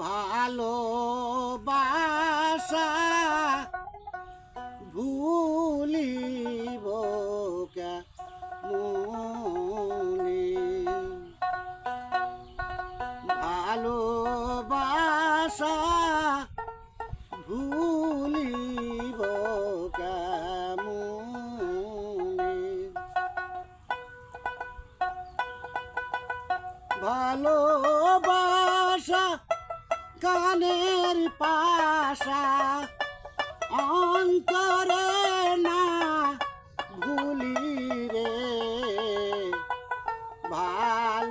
ভালোবাসা ভুলিব কেমনে ভালোবাসা ভুলিব কেমনে ভালোবাসা কানের পাশা অন্তরে না ভুলি রে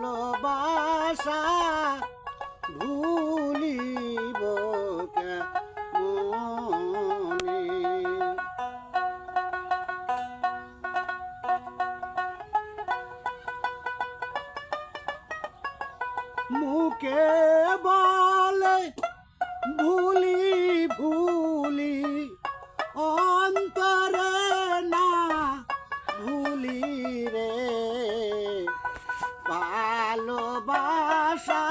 ভালোবাসা ভুলিব কেমনে মুখে বলে ভুলি ভুলি অন্তরে না ভুলি রে ভালোবাসা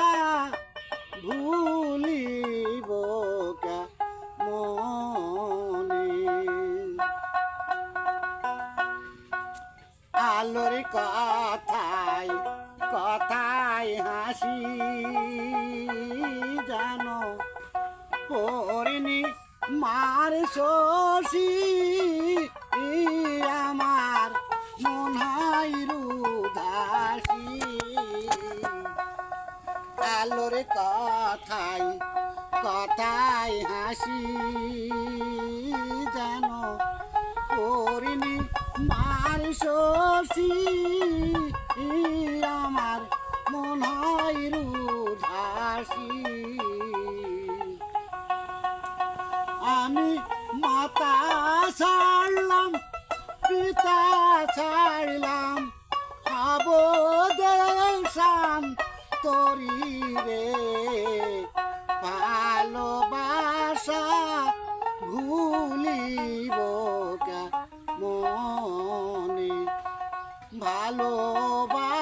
ভুলিব কেমনে আলোর কথায় কথায় হাসি জানো পরিনি মার শশী আমার মন হয় রুদাসী আলোর কথায় কথায় হাসি জানো পরিনি মার শশী আমার মন হয় রুদাসী আমি মাতা ছাড়লাম পিতা ছাড়লাম খাব দেশান তরি রে ভালোবাসা ভুলিব কেমনে ভালোবাসা